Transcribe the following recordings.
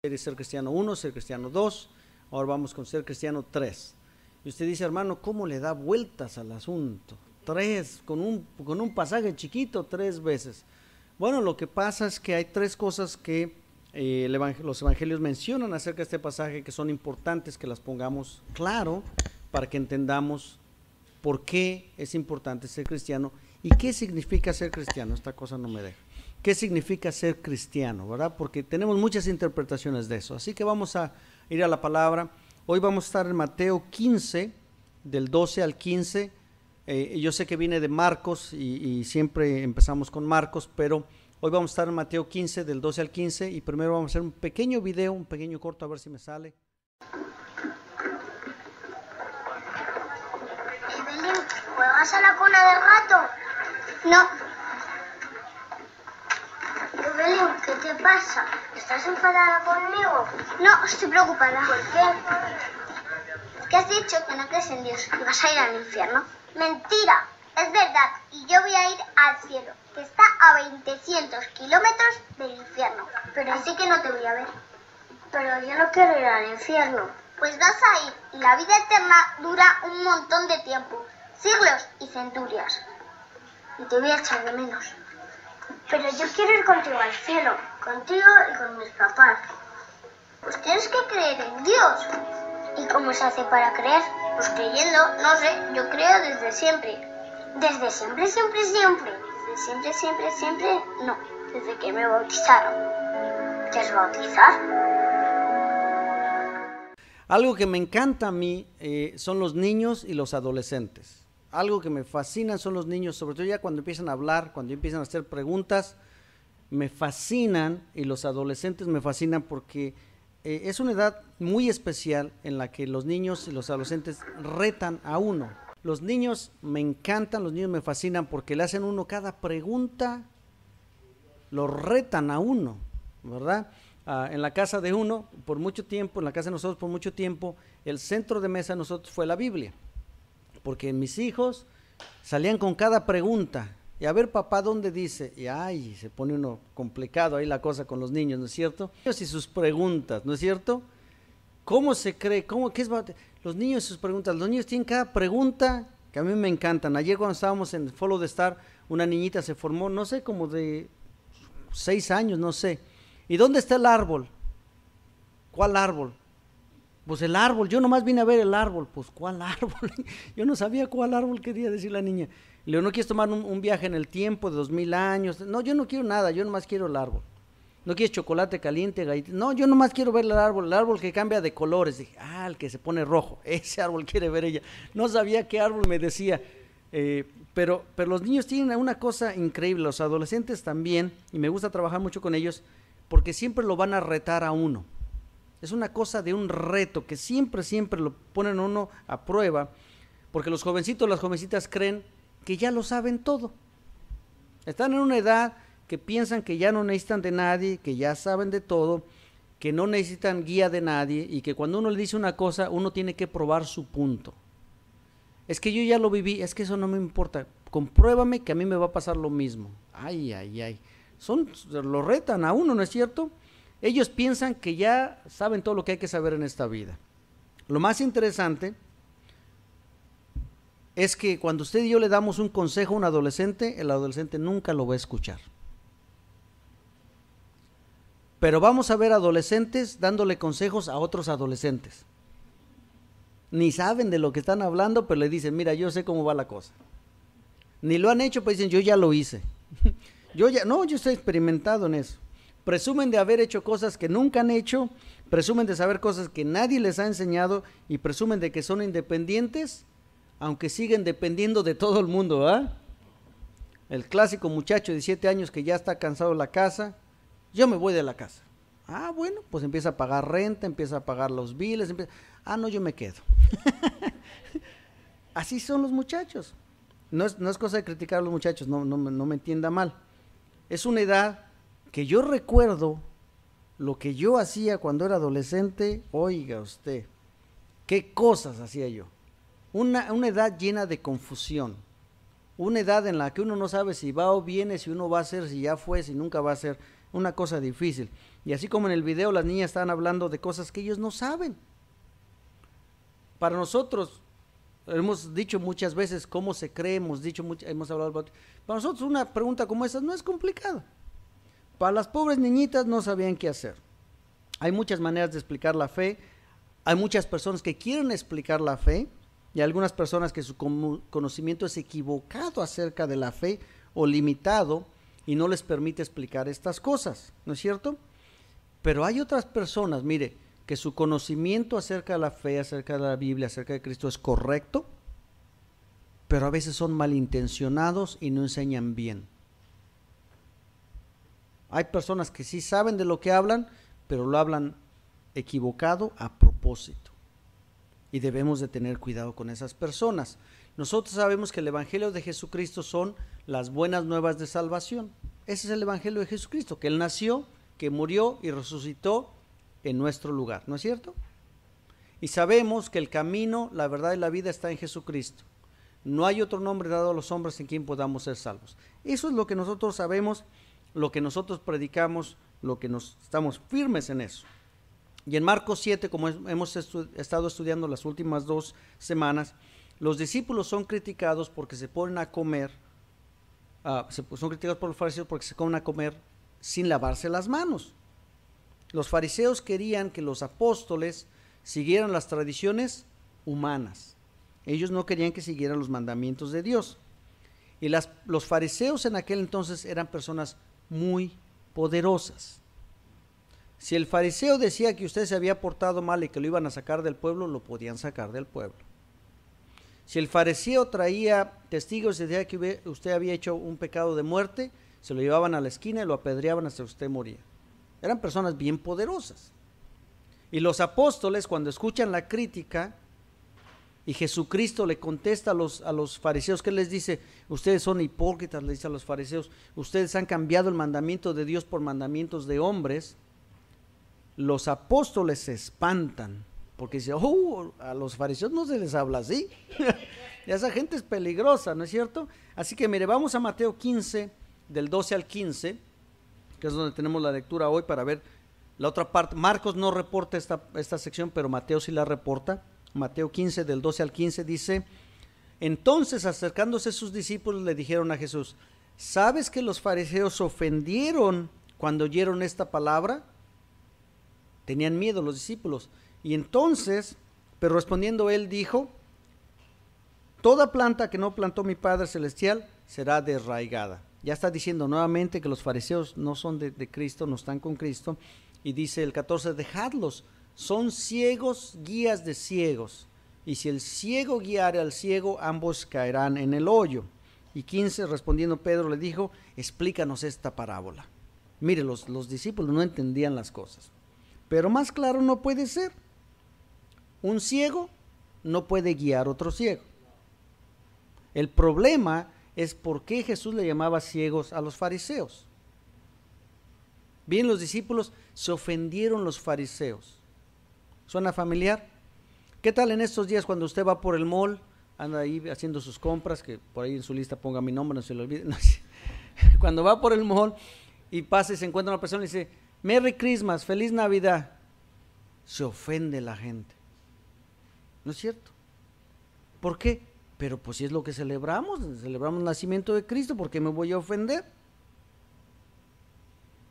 Ser cristiano 1, ser cristiano 2, ahora vamos con ser cristiano 3. Y usted dice, hermano, ¿cómo le da vueltas al asunto? Tres, con un pasaje chiquito, 3 veces. Bueno, lo que pasa es que hay 3 cosas que los evangelios mencionan acerca de este pasaje que son importantes que las pongamos claro para que entendamos por qué es importante ser cristiano y qué significa ser cristiano. Esta cosa no me deja. ¿Qué significa ser cristiano, verdad? Porque tenemos muchas interpretaciones de eso. Así que vamos a ir a la palabra. Hoy vamos a estar en Mateo 15, del 12 al 15. Yo sé que viene de Marcos y siempre empezamos con Marcos, pero hoy vamos a estar en Mateo 15, del 12 al 15. Y primero vamos a hacer un pequeño video, un pequeño corto, a ver si me sale. Evelyn, ¿juegas a la cola del gato? No. Evelyn, ¿qué te pasa? ¿Estás enfadada conmigo? No, estoy preocupada. ¿Por qué? Que has dicho que no crees en Dios y vas a ir al infierno. Mentira, es verdad. Y yo voy a ir al cielo, que está a 200 kilómetros del infierno. Pero así que no te voy a ver. Pero yo no quiero ir al infierno. Pues vas a ir, y la vida eterna dura un montón de tiempo, siglos y centurias. Y te voy a echar de menos. Pero yo quiero ir contigo al cielo, contigo y con mis papás. Pues tienes que creer en Dios. ¿Y cómo se hace para creer? Pues creyendo, no sé, yo creo desde siempre. ¿Desde siempre, siempre, siempre? Desde siempre, siempre, siempre, no. Desde que me bautizaron. ¿Qué es bautizar? Algo que me encanta a mí son los niños y los adolescentes. Algo que me fascina son los niños, sobre todo ya cuando empiezan a hablar, cuando empiezan a hacer preguntas, me fascinan, y los adolescentes me fascinan porque es una edad muy especial en la que los niños y los adolescentes retan a uno. Los niños me encantan, los niños me fascinan porque le hacen a uno cada pregunta, lo retan a uno, ¿verdad? En la casa de uno, por mucho tiempo, en la casa de nosotros por mucho tiempo, el centro de mesa de nosotros fue la Biblia. Porque mis hijos salían con cada pregunta, y a ver papá, ¿dónde dice? Y ay, se pone uno complicado ahí la cosa con los niños, ¿no es cierto? Ellos y sus preguntas, ¿no es cierto? ¿Cómo se cree? ¿Qué es? Los niños y sus preguntas, los niños tienen cada pregunta que a mí me encantan. Ayer cuando estábamos en Follow the Star, una niñita se formó, no sé, como de 6 años, no sé. ¿Y dónde está el árbol? ¿Cuál árbol? Pues el árbol, yo nomás vine a ver el árbol. Pues ¿cuál árbol? Yo no sabía cuál árbol quería decir la niña. Le digo, ¿no quieres tomar un viaje en el tiempo de 2000 años? No, yo no quiero nada, yo nomás quiero el árbol. ¿No quieres chocolate caliente, galletas? No, yo nomás quiero ver el árbol que cambia de colores. Dije, el que se pone rojo, ese árbol quiere ver ella. No sabía qué árbol me decía. Pero los niños tienen una cosa increíble, los adolescentes también, y me gusta trabajar mucho con ellos, porque siempre lo van a retar a uno. Es una cosa de un reto que siempre lo ponen a uno a prueba, porque los jovencitos, las jovencitas creen que ya lo saben todo. Están en una edad que piensan que ya no necesitan de nadie, que ya saben de todo, que no necesitan guía de nadie, y que cuando uno le dice una cosa, uno tiene que probar su punto. Es que yo ya lo viví, es que eso no me importa, compruébame que a mí me va a pasar lo mismo. Ay. Lo retan a uno, ¿no es cierto? Ellos piensan que ya saben todo lo que hay que saber en esta vida. Lo más interesante es que cuando usted y yo le damos un consejo a un adolescente, el adolescente nunca lo va a escuchar. Pero vamos a ver adolescentes dándole consejos a otros adolescentes. Ni saben de lo que están hablando, pero le dicen, mira, yo sé cómo va la cosa. Ni lo han hecho, pero dicen, yo ya lo hice. Yo estoy experimentado en eso. Presumen de haber hecho cosas que nunca han hecho, presumen de saber cosas que nadie les ha enseñado, y presumen de que son independientes, aunque siguen dependiendo de todo el mundo, ¿verdad? El clásico muchacho de 17 años que ya está cansado de la casa, yo me voy de la casa. Bueno, pues empieza a pagar renta, empieza a pagar los biles, no, yo me quedo. Así son los muchachos. No es cosa de criticar a los muchachos, no me entienda mal. Es una edad que yo recuerdo lo que yo hacía cuando era adolescente. Oiga usted, qué cosas hacía yo. Una edad llena de confusión, una edad en la que uno no sabe si va o viene, si uno va a ser, si ya fue, si nunca va a ser. una cosa difícil. Y así como en el video las niñas estaban hablando de cosas que ellos no saben. Para nosotros, hemos dicho muchas veces cómo se cree, hemos hablado, para nosotros una pregunta como esa no es complicada. Para las pobres niñitas no sabían qué hacer. Hay muchas maneras de explicar la fe, hay muchas personas que quieren explicar la fe, y algunas personas que su conocimiento es equivocado acerca de la fe o limitado y no les permite explicar estas cosas, ¿no es cierto? Pero hay otras personas, mire, que su conocimiento acerca de la fe, acerca de la Biblia, acerca de Cristo es correcto, pero a veces son malintencionados y no enseñan bien. Hay personas que sí saben de lo que hablan, pero lo hablan equivocado a propósito. Y debemos de tener cuidado con esas personas. Nosotros sabemos que el Evangelio de Jesucristo son las buenas nuevas de salvación. Ese es el Evangelio de Jesucristo, que Él nació, que murió y resucitó en nuestro lugar, ¿no es cierto? Y sabemos que el camino, la verdad y la vida está en Jesucristo. No hay otro nombre dado a los hombres en quien podamos ser salvos. Eso es lo que nosotros sabemos, lo que nosotros predicamos, lo que estamos firmes en eso. Y en Marcos 7, como hemos estado estudiando las últimas 2 semanas, los discípulos son criticados porque se ponen a comer, son criticados por los fariseos porque se ponen a comer sin lavarse las manos. Los fariseos querían que los apóstoles siguieran las tradiciones humanas. Ellos no querían que siguieran los mandamientos de Dios. Y los fariseos en aquel entonces eran personas muy poderosas. Si el fariseo decía que usted se había portado mal y que lo iban a sacar del pueblo, lo podían sacar del pueblo. Si el fariseo traía testigos y decía que usted había hecho un pecado de muerte, se lo llevaban a la esquina y lo apedreaban hasta que usted moría. Eran personas bien poderosas. Y los apóstoles, cuando escuchan la crítica y Jesucristo le contesta a los fariseos, ¿qué les dice? Ustedes son hipócritas, le dice a los fariseos, ustedes han cambiado el mandamiento de Dios por mandamientos de hombres. Los apóstoles se espantan porque dicen, a los fariseos no se les habla así. Y esa gente es peligrosa, ¿no es cierto? Así que mire, vamos a Mateo 15, del 12 al 15, que es donde tenemos la lectura hoy para ver la otra parte. Marcos no reporta esta sección, pero Mateo sí la reporta. Mateo 15, del 12 al 15 dice, entonces acercándose sus discípulos le dijeron a Jesús, ¿sabes que los fariseos se ofendieron cuando oyeron esta palabra? Tenían miedo los discípulos. Y entonces, pero respondiendo él dijo, toda planta que no plantó mi Padre Celestial será desarraigada. Ya está diciendo nuevamente que los fariseos no son de Cristo, no están con Cristo. Y dice el 14, dejadlos, son ciegos, guías de ciegos. Y si el ciego guiare al ciego, ambos caerán en el hoyo. Y 15, respondiendo Pedro le dijo, explícanos esta parábola. Mire, los discípulos no entendían las cosas. Pero más claro no puede ser. Un ciego no puede guiar a otro ciego. El problema es por qué Jesús le llamaba ciegos a los fariseos. Bien, los discípulos se ofendieron los fariseos. ¿Suena familiar? ¿Qué tal en estos días cuando usted va por el mall, anda ahí haciendo sus compras, que por ahí en su lista ponga mi nombre, no se le olvide? No, cuando va por el mall y pasa y se encuentra una persona y dice, Merry Christmas, Feliz Navidad, se ofende la gente. ¿No es cierto? ¿Por qué? Pero pues si es lo que celebramos el nacimiento de Cristo, ¿por qué me voy a ofender?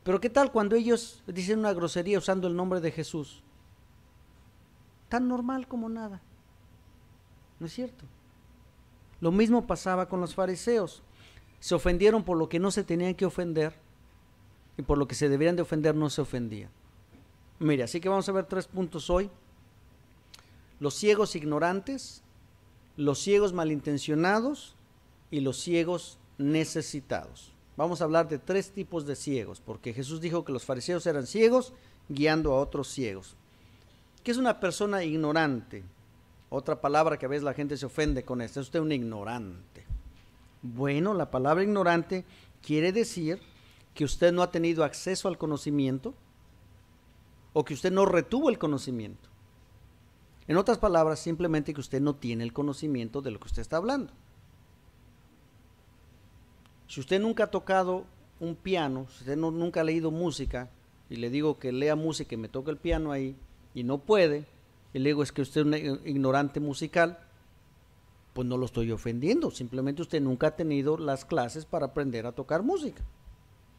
Pero ¿qué tal cuando ellos dicen una grosería usando el nombre de Jesús? Tan normal como nada. ¿No es cierto? Lo mismo pasaba con los fariseos. Se ofendieron por lo que no se tenían que ofender y por lo que se deberían de ofender no se ofendían. Mire, así que vamos a ver 3 puntos hoy. Los ciegos ignorantes, los ciegos malintencionados y los ciegos necesitados. Vamos a hablar de 3 tipos de ciegos, porque Jesús dijo que los fariseos eran ciegos guiando a otros ciegos. ¿Qué es una persona ignorante? Otra palabra que a veces la gente se ofende con esto, es usted un ignorante. Bueno, la palabra ignorante quiere decir que usted no ha tenido acceso al conocimiento o que usted no retuvo el conocimiento. En otras palabras, simplemente que usted no tiene el conocimiento de lo que usted está hablando. Si usted nunca ha tocado un piano, si usted nunca ha leído música, y le digo que lea música y me toca el piano ahí, y no puede, y le digo es que usted es un ignorante musical, pues no lo estoy ofendiendo, simplemente usted nunca ha tenido las clases para aprender a tocar música.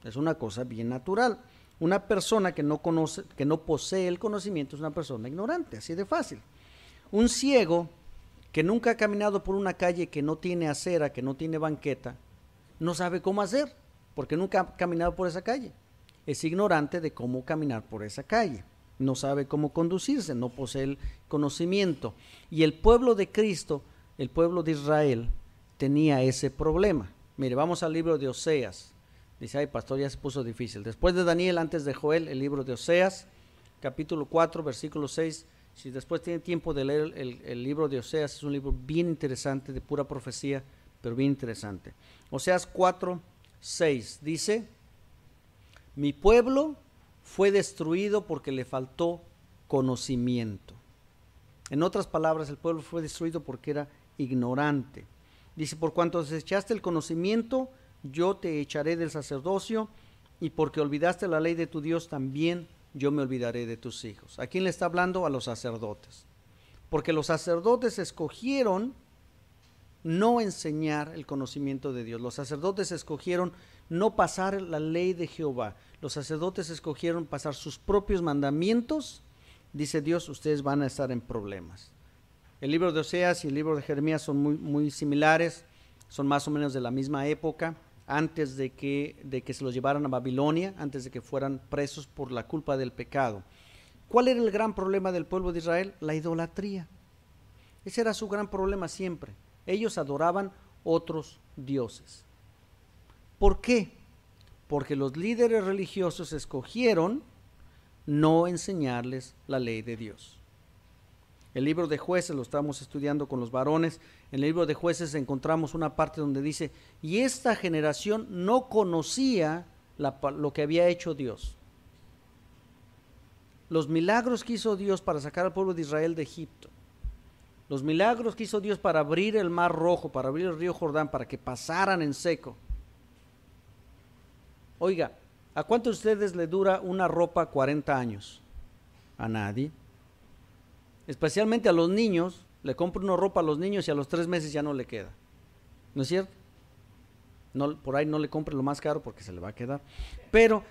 Es una cosa bien natural. Una persona que no conoce, que no posee el conocimiento es una persona ignorante, así de fácil. Un ciego que nunca ha caminado por una calle que no tiene acera, que no tiene banqueta, no sabe cómo hacer, porque nunca ha caminado por esa calle. Es ignorante de cómo caminar por esa calle. No sabe cómo conducirse, no posee el conocimiento. Y el pueblo de Cristo, el pueblo de Israel, tenía ese problema. Mire, vamos al libro de Oseas. Dice, ay pastor, ya se puso difícil. Después de Daniel, antes de Joel, el libro de Oseas, capítulo 4, versículo 6. Si después tiene tiempo de leer el libro de Oseas, es un libro bien interesante, de pura profecía, pero bien interesante. Oseas 4, 6 dice, mi pueblo fue destruido porque le faltó conocimiento. En otras palabras, el pueblo fue destruido porque era ignorante. Dice, por cuanto desechaste el conocimiento, yo te echaré del sacerdocio, y porque olvidaste la ley de tu Dios, también yo me olvidaré de tus hijos. ¿A quién le está hablando? A los sacerdotes. Porque los sacerdotes escogieron no enseñar el conocimiento de Dios. Los sacerdotes escogieron no pasar la ley de Jehová. Los sacerdotes escogieron pasar sus propios mandamientos. Dice Dios, ustedes van a estar en problemas. El libro de Oseas y el libro de Jeremías son muy similares, son más o menos de la misma época, antes de que se los llevaran a Babilonia, antes de que fueran presos por la culpa del pecado. ¿Cuál era el gran problema del pueblo de Israel? La idolatría. Ese era su gran problema siempre. Ellos adoraban otros dioses. ¿Por qué? Porque los líderes religiosos escogieron no enseñarles la ley de Dios. El libro de Jueces lo estamos estudiando con los varones. En el libro de Jueces encontramos una parte donde dice, y esta generación no conocía lo que había hecho Dios. Los milagros que hizo Dios para sacar al pueblo de Israel de Egipto, los milagros que hizo Dios para abrir el mar rojo, para abrir el río Jordán, para que pasaran en seco. Oiga, ¿a cuántos de ustedes le dura una ropa 40 años? A nadie. Especialmente a los niños, le compra una ropa a los niños y a los 3 meses ya no le queda. ¿No es cierto? No, por ahí no le compre lo más caro porque se le va a quedar. Pero,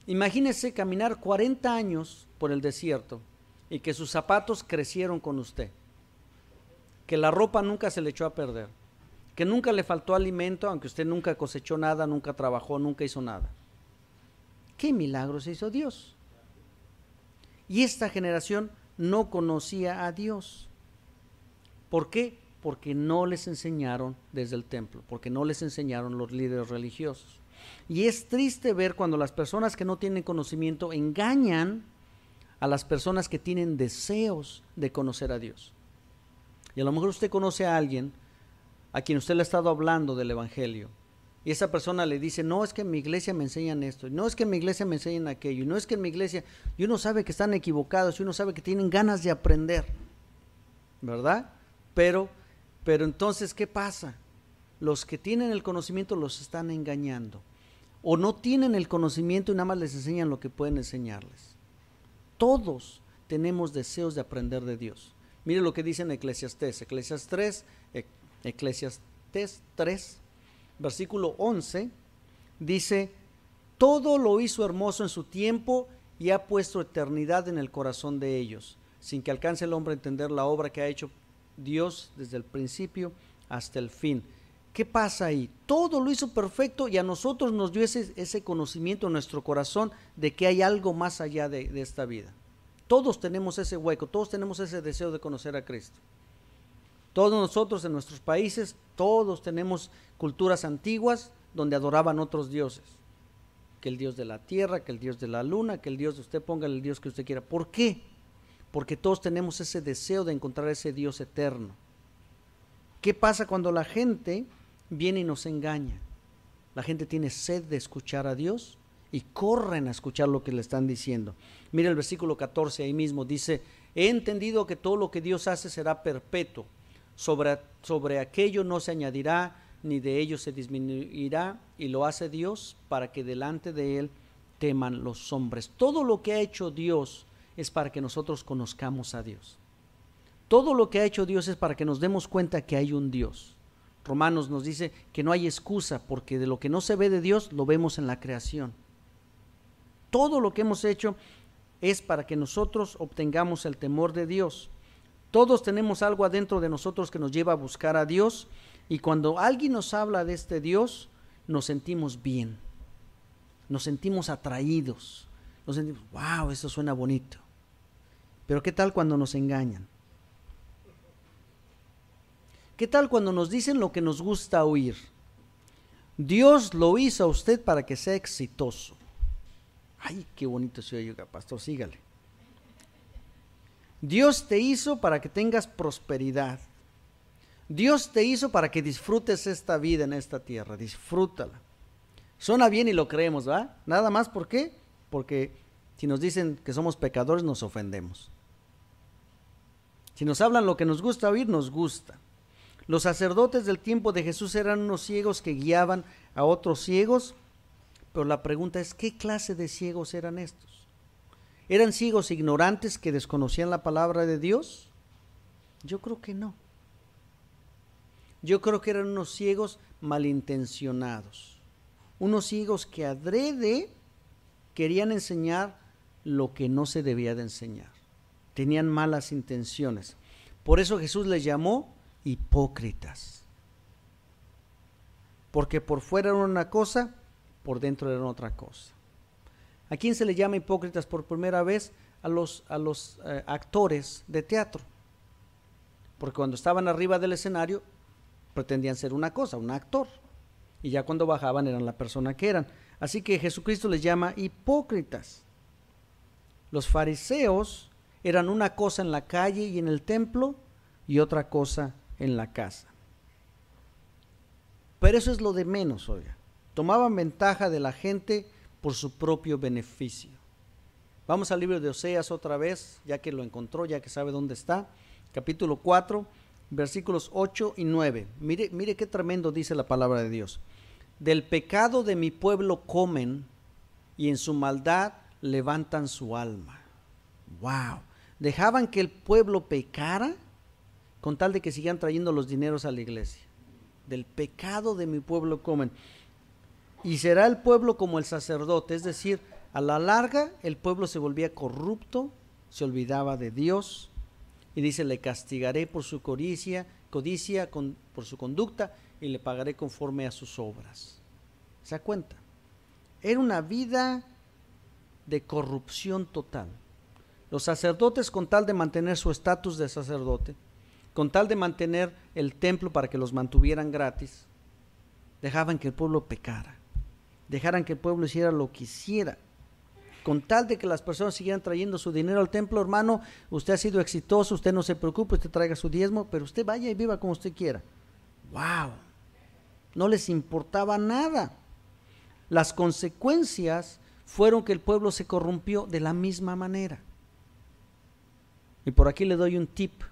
imagínese caminar 40 años por el desierto y que sus zapatos crecieron con usted, que la ropa nunca se le echó a perder, que nunca le faltó alimento, aunque usted nunca cosechó nada, nunca trabajó, nunca hizo nada. ¿Qué milagros hizo Dios? Y esta generación no conocía a Dios. ¿Por qué? Porque no les enseñaron desde el templo, porque no les enseñaron los líderes religiosos. Y es triste ver cuando las personas que no tienen conocimiento engañan a las personas que tienen deseos de conocer a Dios. Y a lo mejor usted conoce a alguien a quien usted le ha estado hablando del evangelio, y esa persona le dice, no, es que en mi iglesia me enseñan esto, no es que en mi iglesia me enseñan aquello, no es que en mi iglesia, y uno sabe que están equivocados, y uno sabe que tienen ganas de aprender, ¿verdad? Pero entonces, ¿qué pasa? Los que tienen el conocimiento los están engañando, o no tienen el conocimiento y nada más les enseñan lo que pueden enseñarles. Todos tenemos deseos de aprender de Dios. Mire lo que dice en Eclesiastés 3, versículo 11, dice, todo lo hizo hermoso en su tiempo y ha puesto eternidad en el corazón de ellos, sin que alcance el hombre a entender la obra que ha hecho Dios desde el principio hasta el fin. ¿Qué pasa ahí? Todo lo hizo perfecto y a nosotros nos dio ese conocimiento en nuestro corazón de que hay algo más allá de esta vida. Todos tenemos ese hueco, todos tenemos ese deseo de conocer a Cristo. Todos nosotros en nuestros países, todos tenemos culturas antiguas donde adoraban otros dioses. Que el Dios de la tierra, que el Dios de la luna, que el Dios de usted, póngale el Dios que usted quiera. ¿Por qué? Porque todos tenemos ese deseo de encontrar ese Dios eterno. ¿Qué pasa cuando la gente viene y nos engaña? La gente tiene sed de escuchar a Dios y corren a escuchar lo que le están diciendo. Mira el versículo 14 ahí mismo, dice, he entendido que todo lo que Dios hace será perpetuo. Sobre aquello no se añadirá, ni de ellos se disminuirá, y lo hace Dios para que delante de Él teman los hombres. Todo lo que ha hecho Dios es para que nosotros conozcamos a Dios. Todo lo que ha hecho Dios es para que nos demos cuenta que hay un Dios. Romanos nos dice que no hay excusa, porque de lo que no se ve de Dios, lo vemos en la creación. Todo lo que hemos hecho es para que nosotros obtengamos el temor de Dios. Todos tenemos algo adentro de nosotros que nos lleva a buscar a Dios, y cuando alguien nos habla de este Dios, nos sentimos bien, nos sentimos atraídos, nos sentimos, wow, eso suena bonito. Pero ¿qué tal cuando nos engañan? ¿Qué tal cuando nos dicen lo que nos gusta oír? Dios lo hizo a usted para que sea exitoso. Ay, qué bonito se oye, pastor, sígale. Dios te hizo para que tengas prosperidad. Dios te hizo para que disfrutes esta vida en esta tierra, disfrútala. Suena bien y lo creemos, ¿verdad? Nada más, ¿por qué? Porque si nos dicen que somos pecadores, nos ofendemos. Si nos hablan lo que nos gusta oír, nos gusta. Los sacerdotes del tiempo de Jesús eran unos ciegos que guiaban a otros ciegos, pero la pregunta es, ¿qué clase de ciegos eran estos? ¿Eran ciegos ignorantes que desconocían la palabra de Dios? Yo creo que no. Yo creo que eran unos ciegos malintencionados, unos ciegos que adrede querían enseñar lo que no se debía de enseñar. Tenían malas intenciones. Por eso Jesús les llamó hipócritas, porque por fuera eran una cosa, por dentro eran otra cosa. ¿A quién se le llama hipócritas por primera vez? A los actores de teatro, porque cuando estaban arriba del escenario pretendían ser una cosa, un actor, y ya cuando bajaban eran la persona que eran. Así que Jesucristo les llama hipócritas. Los fariseos eran una cosa en la calle y en el templo, y otra cosa en la casa. Pero eso es lo de menos, oiga. Tomaban ventaja de la gente por su propio beneficio. Vamos al libro de Oseas otra vez, ya que lo encontró, ya que sabe dónde está. Capítulo 4, versículos 8 y 9. Mire qué tremendo dice la palabra de Dios. Del pecado de mi pueblo comen, y en su maldad levantan su alma. Wow. Dejaban que el pueblo pecara con tal de que sigan trayendo los dineros a la iglesia. Del pecado de mi pueblo comen. Y será el pueblo como el sacerdote, es decir, a la larga el pueblo se volvía corrupto, se olvidaba de Dios, y dice, le castigaré por su codicia, por su conducta, y le pagaré conforme a sus obras. ¿Se da cuenta? Era una vida de corrupción total. Los sacerdotes, con tal de mantener su estatus de sacerdote, con tal de mantener el templo para que los mantuvieran gratis, dejaban que el pueblo pecara, dejaran que el pueblo hiciera lo que hiciera, con tal de que las personas siguieran trayendo su dinero al templo. Hermano, usted ha sido exitoso, usted no se preocupe, usted traiga su diezmo, pero usted vaya y viva como usted quiera. ¡Wow! No les importaba nada. Las consecuencias fueron que el pueblo se corrompió de la misma manera. Y por aquí le doy un tip.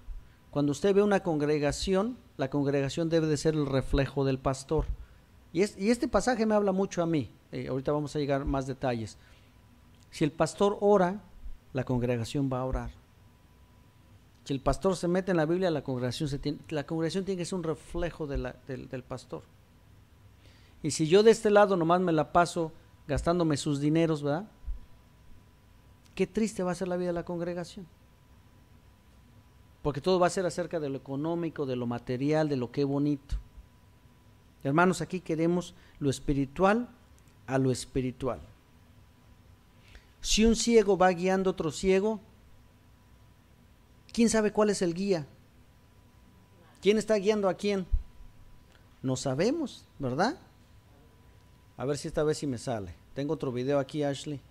Cuando usted ve una congregación, la congregación debe de ser el reflejo del pastor. Y este pasaje me habla mucho a mí. Ahorita vamos a llegar a más detalles. Si el pastor ora, la congregación va a orar. Si el pastor se mete en la Biblia, la congregación tiene que ser un reflejo del pastor. Y si yo de este lado nomás me la paso gastándome sus dineros, ¿verdad? Qué triste va a ser la vida de la congregación. Porque todo va a ser acerca de lo económico, de lo material, de lo que es bonito. Hermanos, aquí queremos lo espiritual a lo espiritual. Si un ciego va guiando a otro ciego, ¿quién sabe cuál es el guía? ¿Quién está guiando a quién? No sabemos, ¿verdad? A ver si esta vez sí me sale. Tengo otro video aquí, Ashley.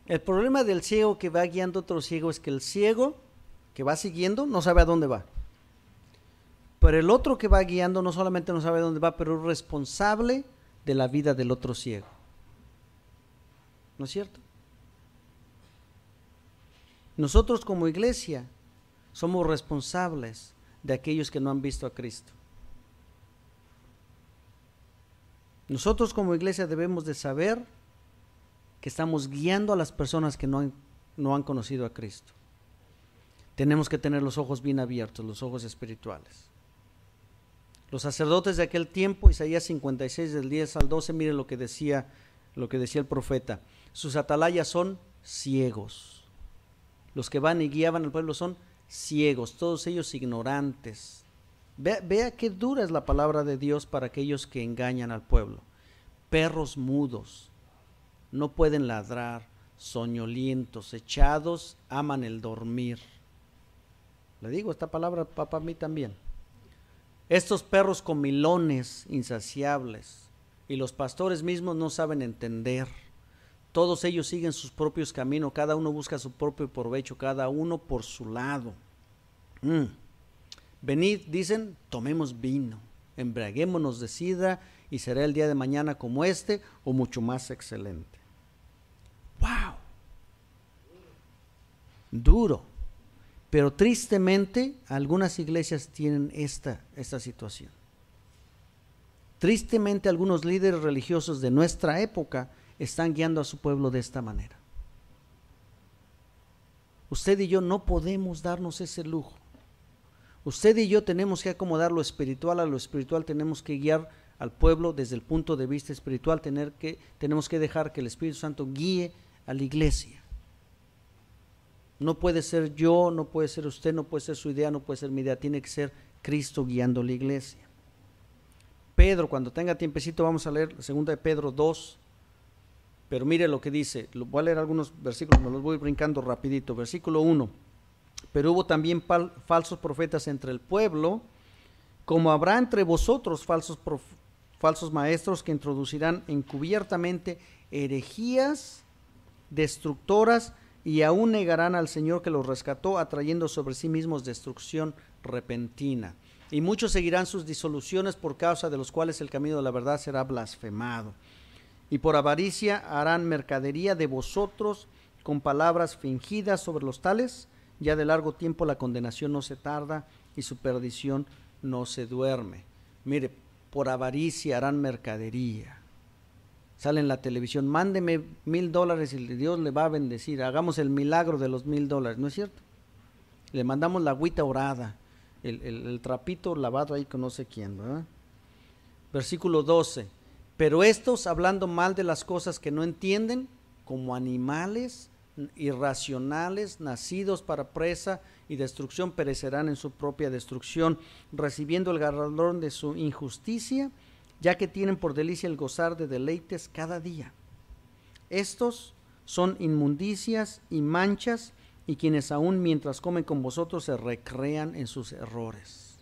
El problema del ciego que va guiando a otro ciego es que el ciego que va siguiendo no sabe a dónde va. Pero el otro que va guiando no solamente no sabe a dónde va, pero es responsable de la vida del otro ciego. ¿No es cierto? Nosotros como iglesia somos responsables de aquellos que no han visto a Cristo. Nosotros como iglesia debemos de saber que estamos guiando a las personas que no han conocido a Cristo. Tenemos que tener los ojos bien abiertos, los ojos espirituales. Los sacerdotes de aquel tiempo, Isaías 56 del 10 al 12, miren lo que decía el profeta. Sus atalayas son ciegos. Los que van y guiaban al pueblo son ciegos, todos ellos ignorantes. Vea qué dura es la palabra de Dios para aquellos que engañan al pueblo. Perros mudos, no pueden ladrar, soñolientos, echados, aman el dormir. Le digo esta palabra para mí también. Estos perros comilones, insaciables, y los pastores mismos no saben entender. Todos ellos siguen sus propios caminos, cada uno busca su propio provecho, cada uno por su lado. Venid, dicen, tomemos vino, embriaguémonos de sidra y será el día de mañana como este o mucho más excelente. ¡Wow! Duro. Pero tristemente algunas iglesias tienen esta situación. Tristemente algunos líderes religiosos de nuestra época están guiando a su pueblo de esta manera. Usted y yo no podemos darnos ese lujo. Usted y yo tenemos que acomodar lo espiritual a lo espiritual, tenemos que guiar al pueblo desde el punto de vista espiritual, tenemos que dejar que el Espíritu Santo guíe a la iglesia. No puede ser yo, no puede ser usted, no puede ser su idea, no puede ser mi idea, tiene que ser Cristo guiando la iglesia. Pedro, cuando tenga tiempecito vamos a leer 2 de Pedro 2, pero mire lo que dice, voy a leer algunos versículos, me los voy brincando rapidito. Versículo 1, pero hubo también falsos profetas entre el pueblo, como habrá entre vosotros falsos maestros que introducirán encubiertamente herejías destructoras y aún negarán al Señor que los rescató, atrayendo sobre sí mismos destrucción repentina. Y muchos seguirán sus disoluciones, por causa de los cuales el camino de la verdad será blasfemado. Y por avaricia harán mercadería de vosotros con palabras fingidas. Sobre los tales, ya de largo tiempo la condenación no se tarda y su perdición no se duerme. Mire, por avaricia harán mercadería. Sale en la televisión, mándeme $1,000 y Dios le va a bendecir, hagamos el milagro de los $1,000, ¿no es cierto? Le mandamos la agüita orada, el trapito lavado ahí con no sé quién, ¿verdad? Versículo 12, pero estos, hablando mal de las cosas que no entienden, como animales irracionales, nacidos para presa y destrucción, perecerán en su propia destrucción, recibiendo el galardón de su injusticia, ya que tienen por delicia el gozar de deleites cada día. Estos son inmundicias y manchas, y quienes aún mientras comen con vosotros se recrean en sus errores.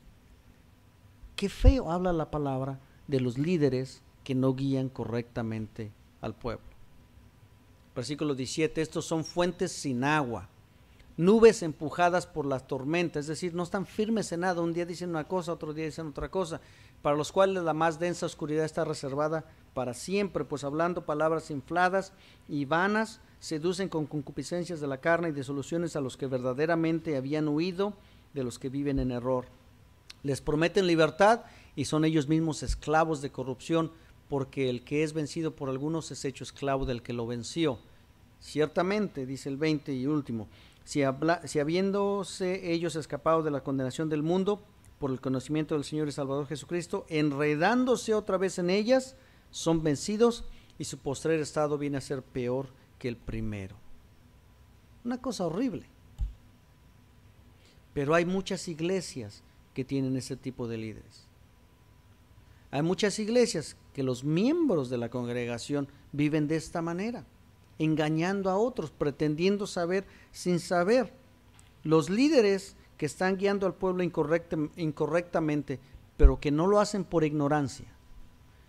Qué feo habla la palabra de los líderes que no guían correctamente al pueblo. Versículo 17, estos son fuentes sin agua, nubes empujadas por las tormentas, es decir, no están firmes en nada, un día dicen una cosa, otro día dicen otra cosa, para los cuales la más densa oscuridad está reservada para siempre, pues hablando palabras infladas y vanas, seducen con concupiscencias de la carne y disoluciones a los que verdaderamente habían huido de los que viven en error. Les prometen libertad y son ellos mismos esclavos de corrupción, porque el que es vencido por algunos es hecho esclavo del que lo venció. Ciertamente, dice el 20 y último, si habiéndose ellos escapado de la condenación del mundo por el conocimiento del Señor y Salvador Jesucristo, enredándose otra vez en ellas, son vencidos y su postrer estado viene a ser peor que el primero. Una cosa horrible. Pero hay muchas iglesias que tienen ese tipo de líderes. Hay muchas iglesias que los miembros de la congregación viven de esta manera, engañando a otros, pretendiendo saber sin saber. Los líderes que están guiando al pueblo incorrectamente, pero que no lo hacen por ignorancia.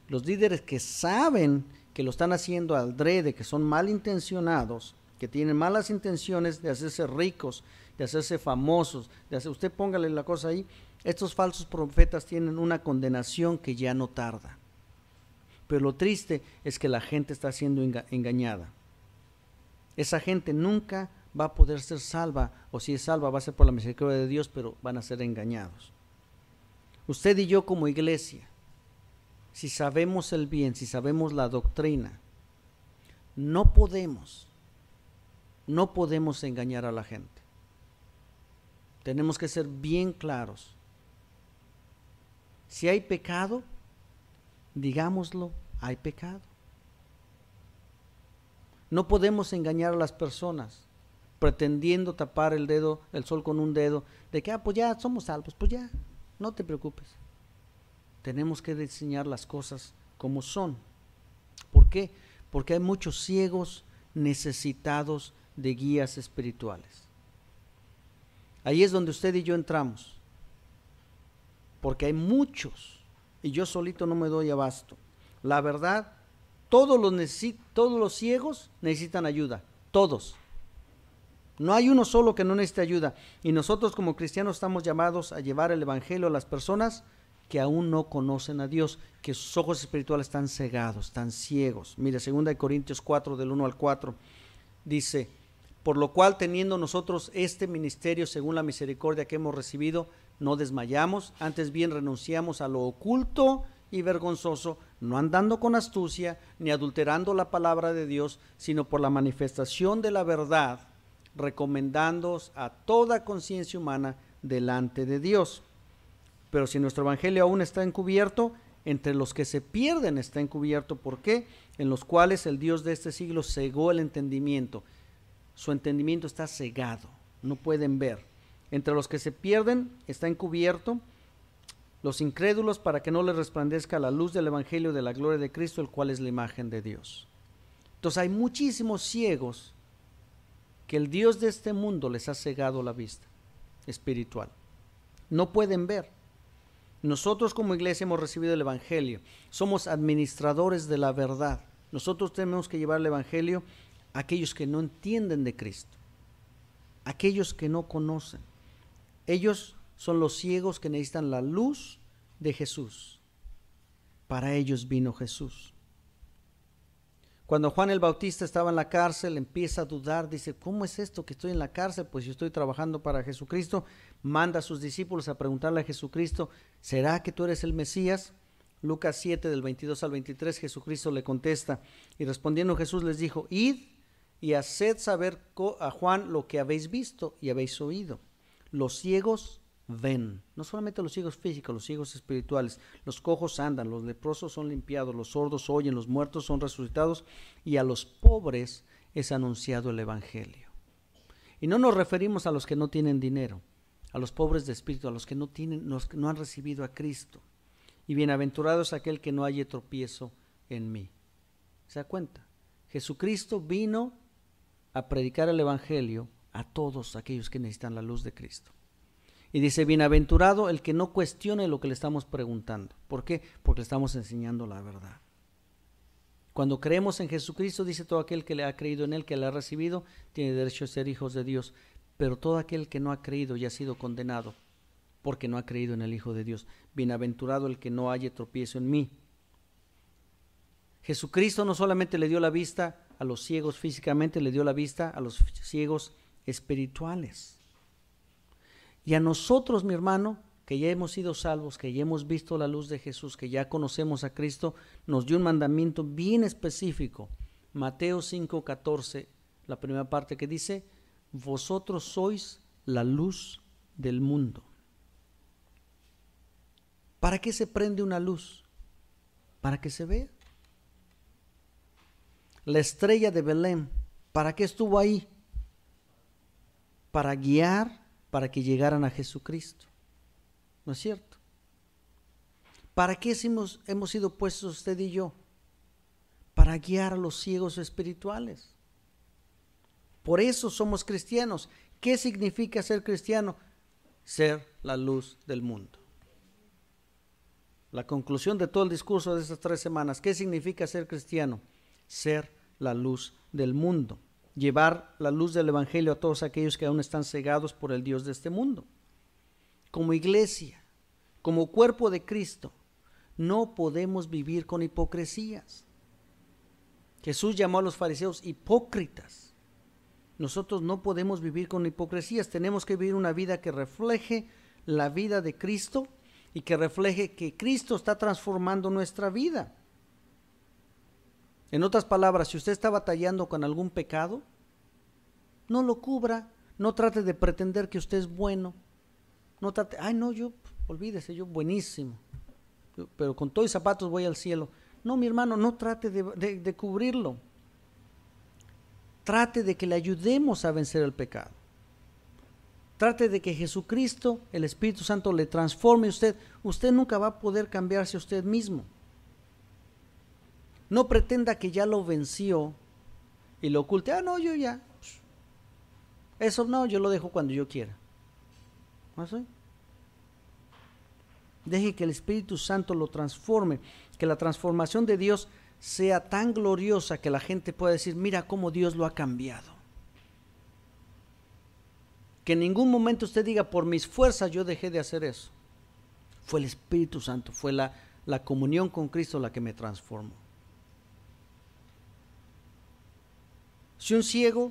Los líderes que saben que lo están haciendo al drede, que son malintencionados, que tienen malas intenciones de hacerse ricos, de hacerse famosos, usted póngale la cosa ahí, estos falsos profetas tienen una condenación que ya no tarda. Pero lo triste es que la gente está siendo engañada. Esa gente nunca va a poder ser salva, o si es salva va a ser por la misericordia de Dios, pero van a ser engañados. Usted y yo como iglesia, si sabemos el bien, si sabemos la doctrina, no podemos engañar a la gente. Tenemos que ser bien claros. Si hay pecado, digámoslo, hay pecado. No podemos engañar a las personas pretendiendo tapar el sol con un dedo, de que pues ya somos salvos, pues ya, no te preocupes. Tenemos que enseñar las cosas como son. ¿Por qué? Porque hay muchos ciegos necesitados de guías espirituales. Ahí es donde usted y yo entramos, porque hay muchos, y yo solito no me doy abasto. La verdad, todos los ciegos necesitan ayuda, todos. No hay uno solo que no necesite ayuda, y nosotros como cristianos estamos llamados a llevar el evangelio a las personas que aún no conocen a Dios, que sus ojos espirituales están cegados, están ciegos. Mire, 2 Corintios 4, del 1 al 4, dice: por lo cual, teniendo nosotros este ministerio según la misericordia que hemos recibido, no desmayamos, antes bien renunciamos a lo oculto y vergonzoso, no andando con astucia, ni adulterando la palabra de Dios, sino por la manifestación de la verdad, recomendándoos a toda conciencia humana delante de Dios. Pero si nuestro evangelio aún está encubierto, entre los que se pierden está encubierto. ¿Por qué? En los cuales el Dios de este siglo cegó el entendimiento. Su entendimiento está cegado, no pueden ver. Entre los que se pierden está encubierto, los incrédulos, para que no les resplandezca la luz del evangelio de la gloria de Cristo, el cual es la imagen de Dios. Entonces hay muchísimos ciegos que el Dios de este mundo les ha cegado la vista espiritual. No pueden ver. Nosotros como iglesia hemos recibido el evangelio, somos administradores de la verdad. Nosotros tenemos que llevar el evangelio a aquellos que no entienden de Cristo, aquellos que no conocen. Ellos son los ciegos que necesitan la luz de Jesús. Para ellos vino Jesús. Cuando Juan el Bautista estaba en la cárcel, empieza a dudar, dice: ¿cómo es esto que estoy en la cárcel? Pues yo estoy trabajando para Jesucristo. Manda a sus discípulos a preguntarle a Jesucristo: ¿será que tú eres el Mesías? Lucas 7, del 22 al 23, Jesucristo le contesta, y respondiendo Jesús les dijo: id y haced saber a Juan lo que habéis visto y habéis oído. Los ciegos ven, no solamente los ciegos físicos, los ciegos espirituales. Los cojos andan, los leprosos son limpiados, los sordos oyen, los muertos son resucitados, y a los pobres es anunciado el evangelio. Y no nos referimos a los que no tienen dinero, a los pobres de espíritu, a los que no han recibido a Cristo. Y bienaventurado es aquel que no haya tropiezo en mí. ¿Se da cuenta? Jesucristo vino a predicar el evangelio a todos aquellos que necesitan la luz de Cristo. Y dice: bienaventurado el que no cuestione lo que le estamos preguntando. ¿Por qué? Porque le estamos enseñando la verdad. Cuando creemos en Jesucristo, dice: todo aquel que le ha creído en Él, que le ha recibido, tiene derecho a ser hijos de Dios. Pero todo aquel que no ha creído ya ha sido condenado, porque no ha creído en el Hijo de Dios. Bienaventurado el que no haya tropiezo en mí. Jesucristo no solamente le dio la vista a los ciegos físicamente, le dio la vista a los ciegos espirituales. Y a nosotros, mi hermano, que ya hemos sido salvos, que ya hemos visto la luz de Jesús, que ya conocemos a Cristo, nos dio un mandamiento bien específico. Mateo 5:14, la primera parte, que dice: vosotros sois la luz del mundo. ¿Para qué se prende una luz? Para que se vea. La estrella de Belén, ¿para qué estuvo ahí? Para guiar, para que llegaran a Jesucristo. ¿No es cierto? ¿Para qué hemos sido puestos usted y yo? Para guiar a los ciegos espirituales. Por eso somos cristianos. ¿Qué significa ser cristiano? Ser la luz del mundo. La conclusión de todo el discurso de estas 3 semanas. ¿Qué significa ser cristiano? Ser la luz del mundo. llevar la luz del evangelio a todos aquellos que aún están cegados por el Dios de este mundo. Como iglesia, como cuerpo de Cristo, no podemos vivir con hipocresías. Jesús llamó a los fariseos hipócritas. Nosotros no podemos vivir con hipocresías, tenemos que vivir una vida que refleje la vida de Cristo y que refleje que Cristo está transformando nuestra vida. En otras palabras, si usted está batallando con algún pecado, no lo cubra, no trate de pretender que usted es bueno, no trate, olvídese, yo buenísimo, pero con todos los zapatos voy al cielo. No, mi hermano, no trate de cubrirlo. Trate de que le ayudemos a vencer el pecado. Trate de que Jesucristo, el Espíritu Santo, le transforme a usted. Usted nunca va a poder cambiarse a usted mismo. No pretenda que ya lo venció y lo oculte. Yo ya. Eso no, yo lo dejo cuando yo quiera. ¿No sé? Deje que el Espíritu Santo lo transforme, que la transformación de Dios sea tan gloriosa que la gente pueda decir, mira cómo Dios lo ha cambiado. Que en ningún momento usted diga, por mis fuerzas yo dejé de hacer eso. Fue el Espíritu Santo, fue la comunión con Cristo la que me transformó. Si un ciego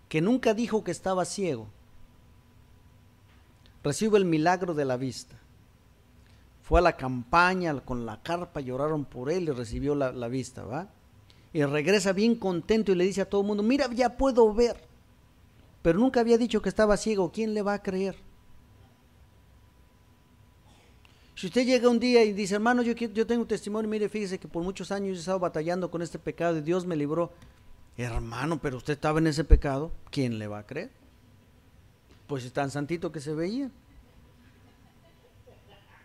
que nunca dijo que estaba ciego recibe el milagro de la vista, fue a la campaña con la carpa, lloraron por él y recibió la vista, ¿va? Y regresa bien contento y le dice a todo el mundo, mira, ya puedo ver, pero nunca había dicho que estaba ciego, ¿quién le va a creer? Si usted llega un día y dice, hermano, yo tengo un testimonio, mire, fíjese que por muchos años he estado batallando con este pecado y Dios me libró. Hermano, pero usted estaba en ese pecado, ¿quién le va a creer? Pues es tan santito que se veía.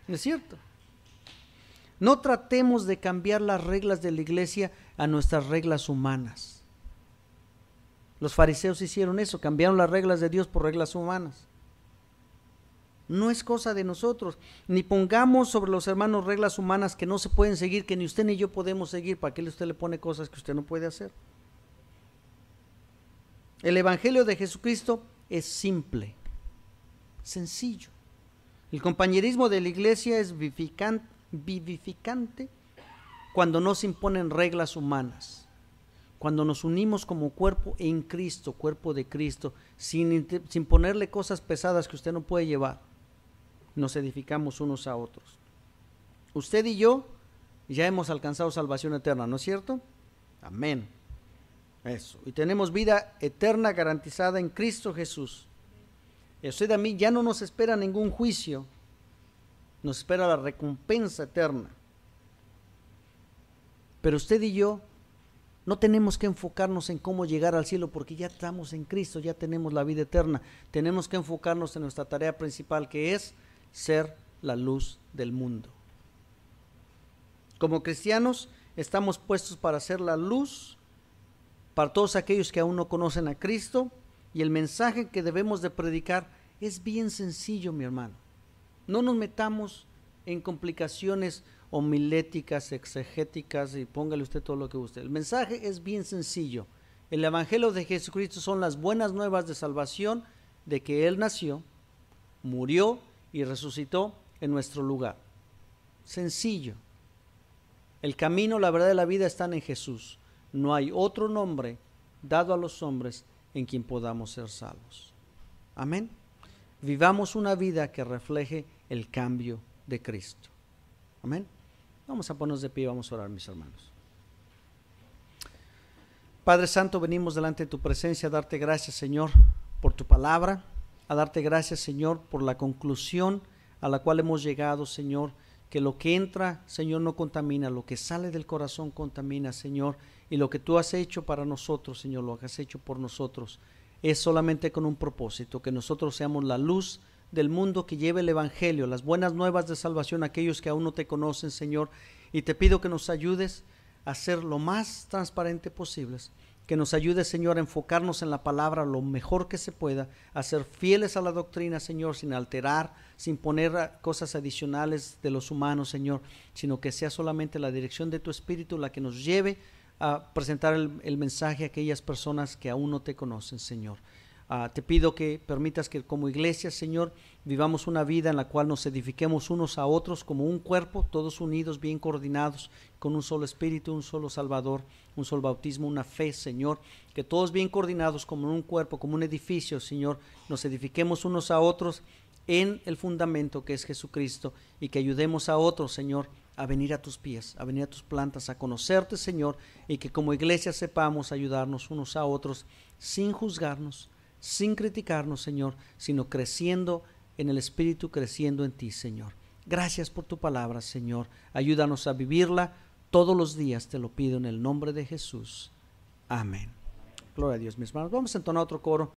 ¿Es cierto? No tratemos de cambiar las reglas de la iglesia a nuestras reglas humanas. Los fariseos hicieron eso, cambiaron las reglas de Dios por reglas humanas. No es cosa de nosotros, ni pongamos sobre los hermanos reglas humanas que no se pueden seguir, que ni usted ni yo podemos seguir. ¿Para qué usted le pone cosas que usted no puede hacer? El evangelio de Jesucristo es simple, sencillo. El compañerismo de la iglesia es vivificante cuando no se imponen reglas humanas, cuando nos unimos como cuerpo en Cristo, cuerpo de Cristo, sin ponerle cosas pesadas que usted no puede llevar, nos edificamos unos a otros. Usted y yo ya hemos alcanzado salvación eterna, ¿no es cierto? Amén. Eso. Y tenemos vida eterna garantizada en Cristo Jesús. Y usted a mí ya no nos espera ningún juicio, nos espera la recompensa eterna. Pero usted y yo no tenemos que enfocarnos en cómo llegar al cielo, porque ya estamos en Cristo, ya tenemos la vida eterna. Tenemos que enfocarnos en nuestra tarea principal, que es ser la luz del mundo. Como cristianos estamos puestos para ser la luz para todos aquellos que aún no conocen a Cristo. Y el mensaje que debemos de predicar es bien sencillo, mi hermano. No nos metamos en complicaciones homiléticas, exegéticas, y póngale usted todo lo que guste. El mensaje es bien sencillo. El evangelio de Jesucristo son las buenas nuevas de salvación, de que Él nació, murió y resucitó en nuestro lugar. Sencillo. El camino, la verdad y la vida están en Jesús. No hay otro nombre dado a los hombres en quien podamos ser salvos. Amén. Vivamos una vida que refleje el cambio de Cristo. Amén. Vamos a ponernos de pie y vamos a orar, mis hermanos. Padre Santo, venimos delante de tu presencia a darte gracias, Señor, por tu palabra, a darte gracias, Señor, por la conclusión a la cual hemos llegado, Señor, que lo que entra, Señor, no contamina, lo que sale del corazón contamina, Señor, y lo que tú has hecho para nosotros, Señor, lo que has hecho por nosotros, es solamente con un propósito, que nosotros seamos la luz del mundo que lleve el evangelio, las buenas nuevas de salvación a aquellos que aún no te conocen, Señor, y te pido que nos ayudes a ser lo más transparente posible, que nos ayudes, Señor, a enfocarnos en la palabra lo mejor que se pueda, a ser fieles a la doctrina, Señor, sin alterar, sin poner cosas adicionales de los humanos, Señor, sino que sea solamente la dirección de tu Espíritu la que nos lleve a presentar el mensaje a aquellas personas que aún no te conocen, Señor. Te pido que permitas que como iglesia, Señor, vivamos una vida en la cual nos edifiquemos unos a otros como un cuerpo, todos unidos, bien coordinados, con un solo espíritu, un solo Salvador, un solo bautismo, una fe, Señor, que todos bien coordinados como un cuerpo, como un edificio, Señor, nos edifiquemos unos a otros en el fundamento que es Jesucristo, y que ayudemos a otros, Señor, a venir a tus pies, a venir a tus plantas, a conocerte, Señor, y que como iglesia sepamos ayudarnos unos a otros sin juzgarnos, sin criticarnos, Señor, sino creciendo en el Espíritu, creciendo en ti, Señor. Gracias por tu palabra, Señor. Ayúdanos a vivirla todos los días, te lo pido en el nombre de Jesús. Amén. Gloria a Dios, mis hermanos. Vamos a entonar otro coro.